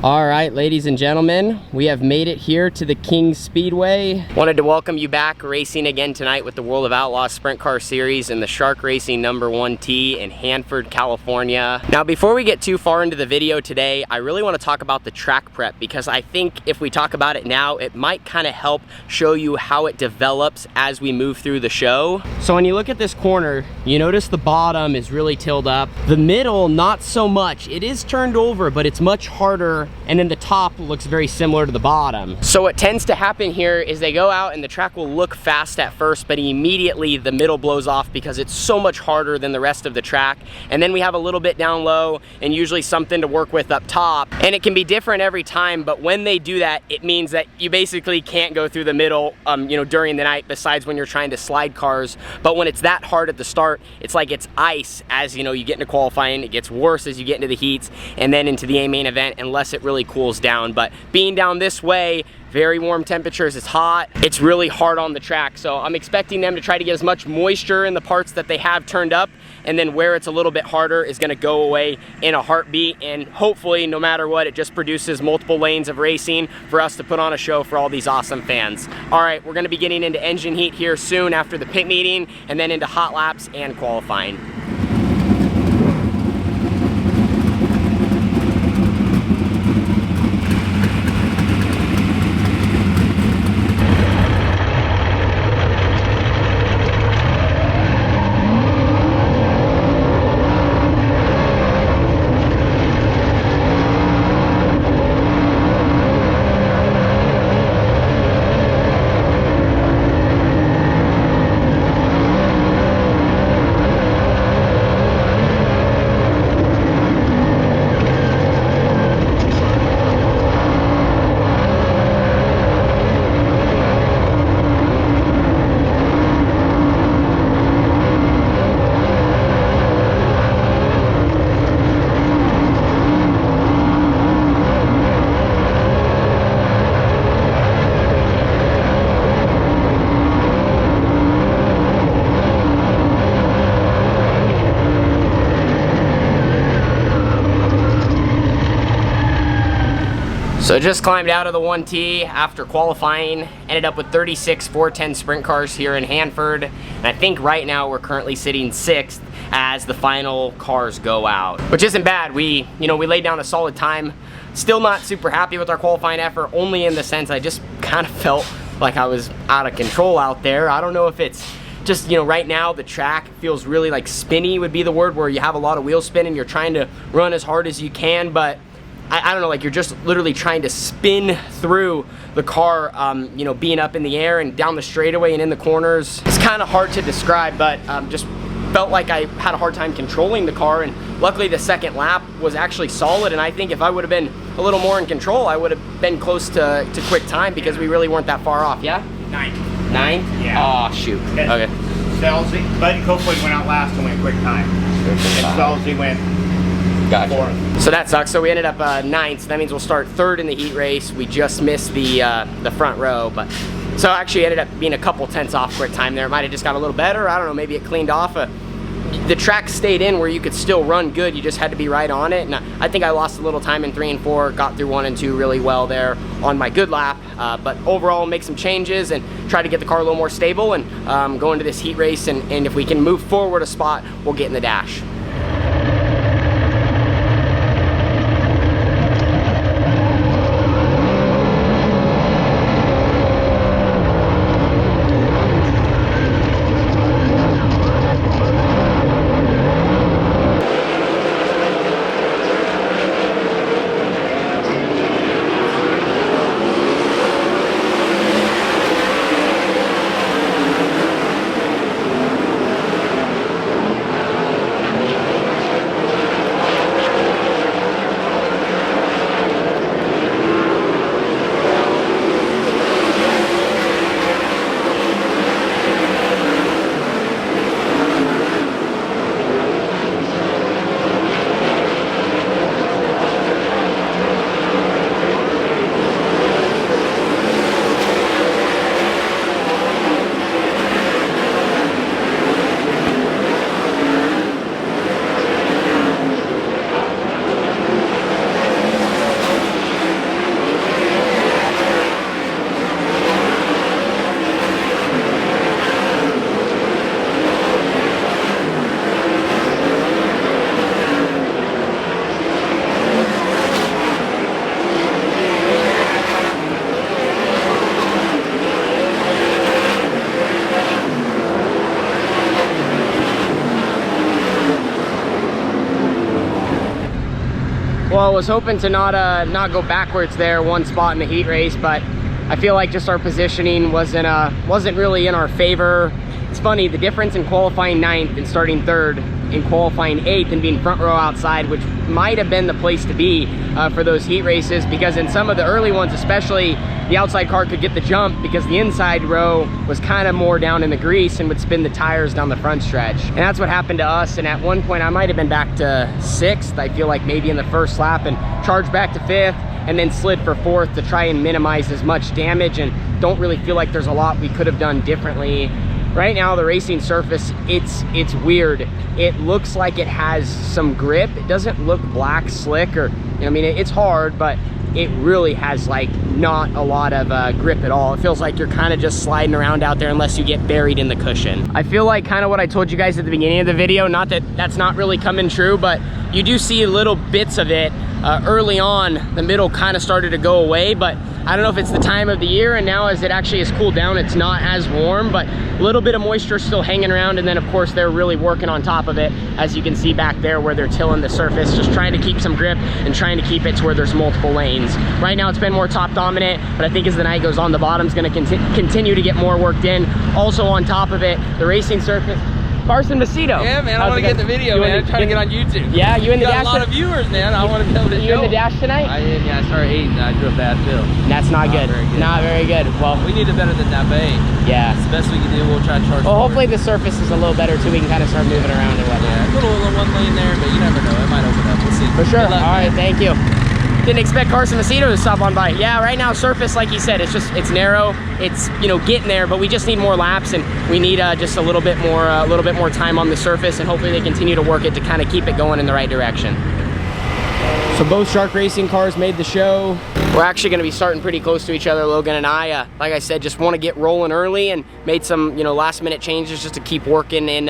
All right, ladies and gentlemen, we have made it here to the Kings Speedway. Wanted to welcome you back racing again tonight with the World of Outlaws Sprint Car Series in the Shark Racing #1T in Hanford, California. Now, before we get too far into the video today, I really want to talk about the track prep because I think if we talk about it now, it might kind of help show you how it develops as we move through the show. So when you look at this corner, you notice the bottom is really tilled up. The middle, not so much. It is turned over, but it's much harder. And then the top looks very similar to the bottom. So what tends to happen here is they go out and the track will look fast at first, but immediately the middle blows off because it's so much harder than the rest of the track. And then we have a little bit down low and usually something to work with up top. And it can be different every time, but when they do that, it means that you basically can't go through the middle during the night, besides when you're trying to slide cars. But when it's that hard at the start, it's like it's ice as you get into qualifying. It gets worse as you get into the heats and then into the main event, unless it really cools down. But being down this way, very warm temperatures, it's hot, it's really hard on the track. So I'm expecting them to try to get as much moisture in the parts that they have turned up, and then where it's a little bit harder is going to go away in a heartbeat. And hopefully, no matter what, it just produces multiple lanes of racing for us to put on a show for all these awesome fans. All right, we're going to be getting into engine heat here soon after the pit meeting, and then into hot laps and qualifying. So just climbed out of the 1T after qualifying, ended up with 36 410 sprint cars here in Hanford, and I think right now we're currently sitting 6th as the final cars go out, which isn't bad. We laid down a solid time. Still not super happy with our qualifying effort, only in the sense I just kind of felt like I was out of control out there. I don't know if it's just, right now the track feels really like spinny would be the word, where you have a lot of wheel spin and you're trying to run as hard as you can, but I don't know, like you're just literally trying to spin through the car, being up in the air and down the straightaway and in the corners. It's kind of hard to describe, but just felt like I had a hard time controlling the car, and luckily the second lap was actually solid, and I think if I would have been a little more in control, I would have been close to quick time because we really weren't that far off, yeah? 9th. 9th? Yeah. Oh, shoot. Okay. Selzy, Buddy Copeland went out last and went quick time. And Selzy went Gotcha. 4th. So that sucks. So we ended up 9th. So that means we'll start 3rd in the heat race. We just missed the front row, but so actually ended up being a couple tenths off quick time there. It might have just got a little better. I don't know. Maybe it cleaned off. The track stayed in where you could still run good. You just had to be right on it. And I think I lost a little time in 3 and 4. Got through 1 and 2 really well there on my good lap. But overall, make some changes and try to get the car a little more stable and go into this heat race. And if we can move forward a spot, we'll get in the dash. was hoping to not go backwards there one spot in the heat race, but I feel like just our positioning wasn't really in our favor. It's funny, the difference in qualifying 9th and starting 3rd in qualifying 8th and being front row outside, which might have been the place to be for those heat races, because in some of the early ones especially, the outside car could get the jump because the inside row was kind of more down in the grease and would spin the tires down the front stretch. And that's what happened to us. And at one point I might have been back to 6th, I feel like maybe in the first lap, and charged back to 5th and then slid for 4th to try and minimize as much damage, and don't really feel like there's a lot we could have done differently. Right now, the racing surface, it's weird. It looks like it has some grip. It doesn't look black slick, or, I mean, it's hard, but it really has like not a lot of grip at all. It feels like you're kind of just sliding around out there unless you get buried in the cushion. I feel like kind of what I told you guys at the beginning of the video, not that that's not really coming true, but you do see little bits of it early on. The middle kind of started to go away, but I don't know if it's the time of the year, and now as it actually has cooled down, it's not as warm, but a little bit of moisture still hanging around. And then of course they're really working on top of it, as you can see back there where they're tilling the surface, just trying to keep some grip and trying to keep it to where there's multiple lanes. Right now it's been more top dominant, but I think as the night goes on, the bottom's gonna continue to get more worked in. Also on top of it, the racing surface. Carson Macedo. Yeah, man, I want to get in the video, man. I'm trying to get on YouTube. Yeah, you in the dash? Got a lot of viewers, man. I want to be able to show. You in the dash tonight? I am, yeah. I started 8 and I drew a bad field. That's not good. Very good. Not very good. Well, we need it better than that, but hey, yeah. It's the best we can do. We'll try to charge Well, forward. hopefully the surface is a little better too. We can kind of start moving around and whatnot. Yeah, a little one lane there, but you never know. It might open up. We'll see. For sure. Luck, all right, man. thank you. Didn't expect Carson Macedo to stop on by. Yeah, right now surface, like he said, it's narrow. It's, you know, getting there, but we just need more laps, and we need just a little bit more time on the surface, and hopefully they continue to work it to kind of keep it going in the right direction. So both Shark Racing cars made the show. We're actually going to be starting pretty close to each other, Logan and I. Like I said, just want to get rolling early, and made some, you know, last minute changes just to keep working in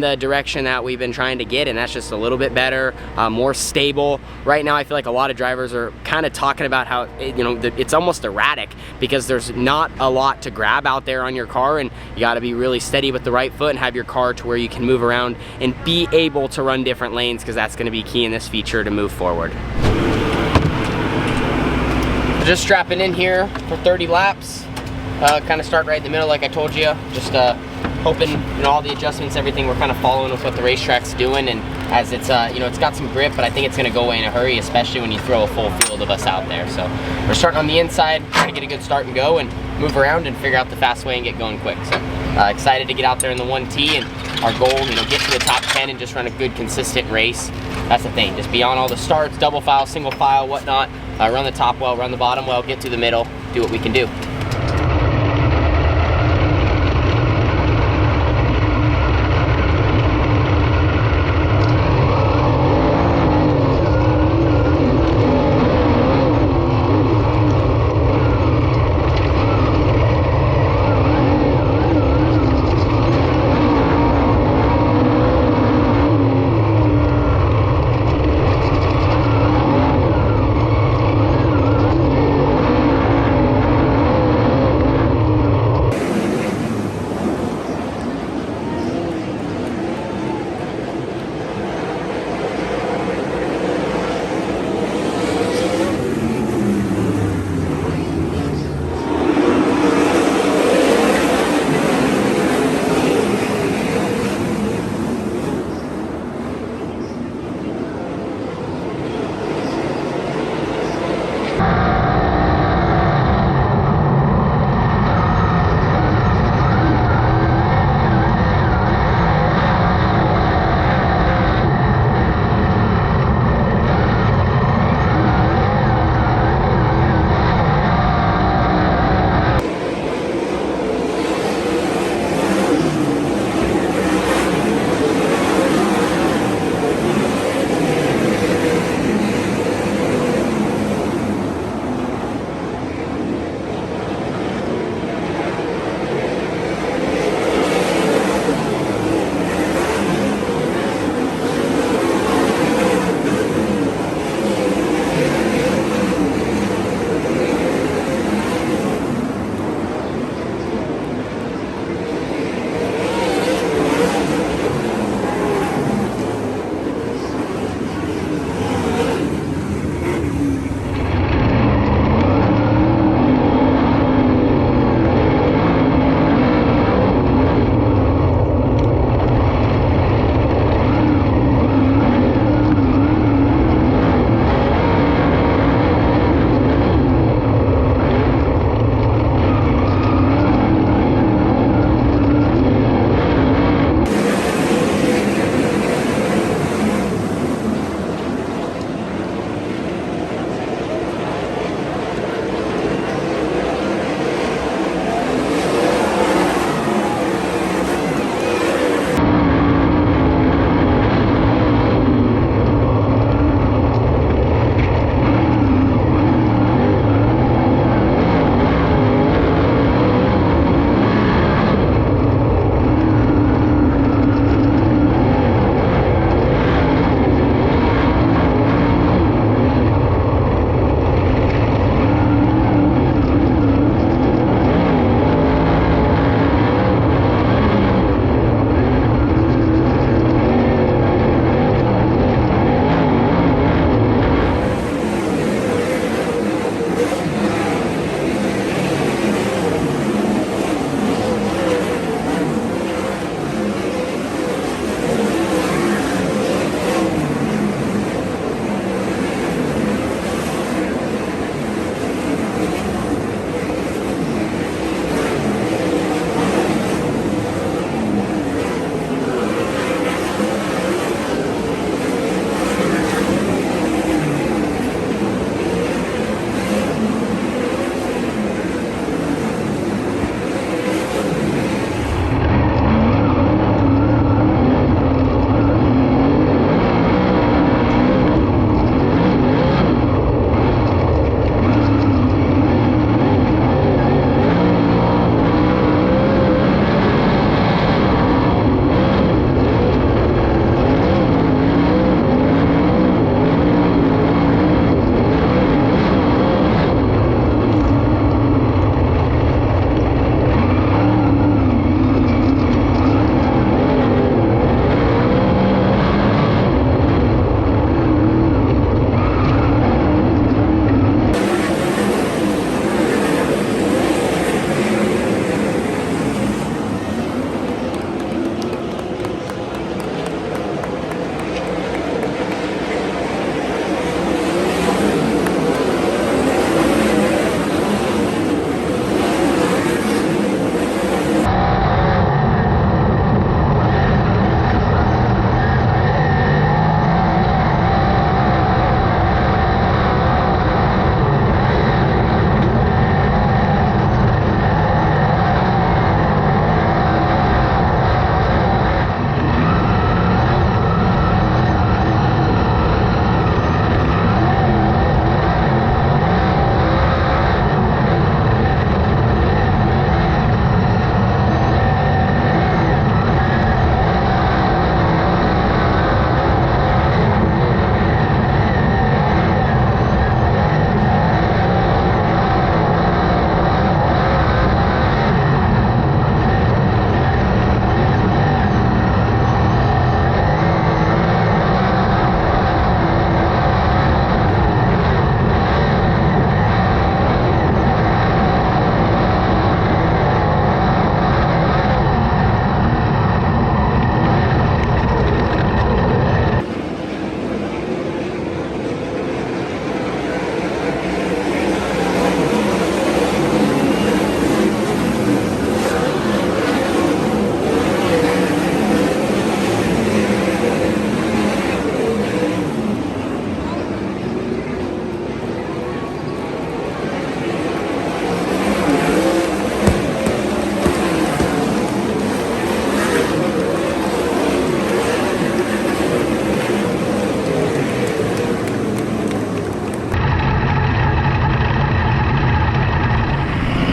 the direction that we've been trying to get, and that's just a little bit better, more stable. Right now I feel like a lot of drivers are kind of talking about how, you know, it's almost erratic because there's not a lot to grab out there on your car, and you got to be really steady with the right foot and have your car to where you can move around and be able to run different lanes, because that's going to be key in this feature to move forward. Just strapping in here for 30 laps. Kind of start right in the middle like I told you. Just hoping, you know, all the adjustments, everything, we're kind of following with what the racetrack's doing, and as it's, you know, it's got some grip, but I think it's going to go away in a hurry, especially when you throw a full field of us out there. So we're starting on the inside, trying to get a good start and go, and move around and figure out the fast way and get going quick. So excited to get out there in the 1T, and our goal, you know, get to the top 10 and just run a good, consistent race. That's the thing, just be on all the starts, double file, single file, whatnot. Run the top well, run the bottom well, get to the middle, do what we can do.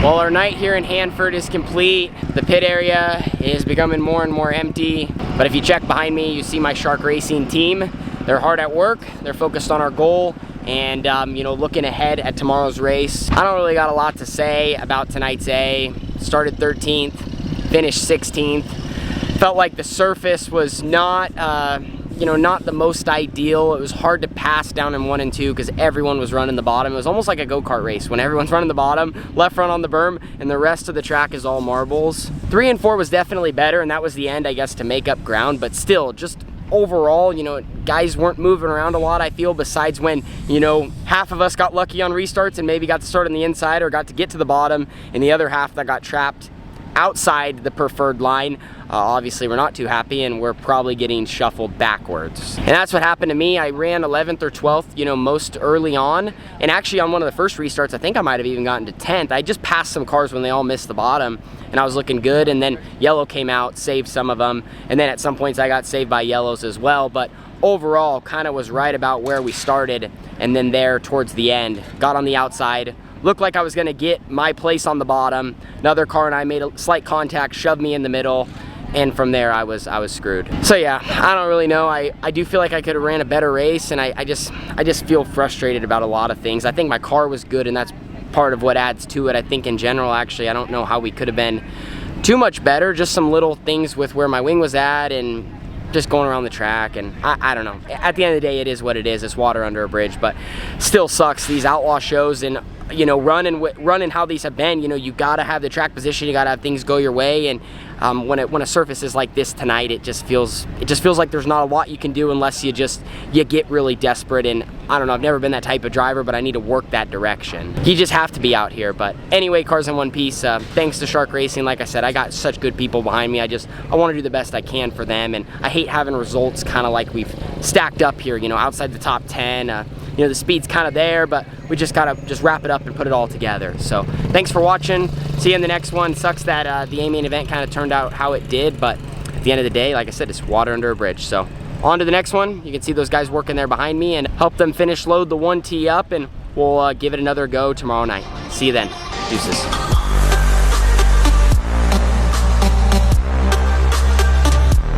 Well, our night here in Hanford is complete. The pit area is becoming more and more empty. But if you check behind me, you see my Shark Racing team. They're hard at work. They're focused on our goal and you know, looking ahead at tomorrow's race. I don't really got a lot to say about tonight's A. Started 13th, finished 16th. Felt like the surface was not you know, not the most ideal. It was hard to pass down in 1 and 2 because everyone was running the bottom. It was almost like a go-kart race when everyone's running the bottom, left front on the berm, and the rest of the track is all marbles. 3 and 4 was definitely better, and that was the end, I guess, to make up ground, but still, just overall, you know, guys weren't moving around a lot, I feel, besides when, you know, half of us got lucky on restarts and maybe got to start on the inside or got to get to the bottom, and the other half that got trapped outside the preferred line. Obviously we're not too happy and we're probably getting shuffled backwards. And that's what happened to me. I ran 11th or 12th, you know, most early on. And actually on one of the first restarts, I think I might have even gotten to 10th. I just passed some cars when they all missed the bottom and I was looking good. And then yellow came out, saved some of them. And then at some points I got saved by yellows as well. But overall kind of was right about where we started. And then there towards the end, got on the outside, looked like I was gonna get my place on the bottom. Another car and I made a slight contact, shoved me in the middle, and from there I was screwed. So yeah, I don't really know. I do feel like I could have ran a better race, and I just feel frustrated about a lot of things. I think my car was good, and that's part of what adds to it. I think in general, actually, I don't know how we could have been too much better. Just some little things with where my wing was at and just going around the track, and I don't know. At the end of the day, it is what it is. It's water under a bridge, but still sucks. These outlaw shows and, you know, running how these have been, you know, you gotta have the track position, you gotta have things go your way, and when a surface is like this tonight, it just feels like there's not a lot you can do unless you get really desperate. And I don't know, I've never been that type of driver, but I need to work that direction. You just have to be out here. But anyway, cars in one piece. Thanks to Shark Racing, like I said, I got such good people behind me. I want to do the best I can for them, and I hate having results kind of like we've stacked up here, you know, outside the top 10. You know, the speed's kind of there, but we just gotta wrap it up and put it all together. So thanks for watching. See you in the next one. Sucks that the A-main event kind of turned out how it did, but at the end of the day, like I said, it's water under a bridge. So on to the next one. You can see those guys working there behind me and help them finish load the 1T up, and we'll give it another go tomorrow night. See you then. Deuces.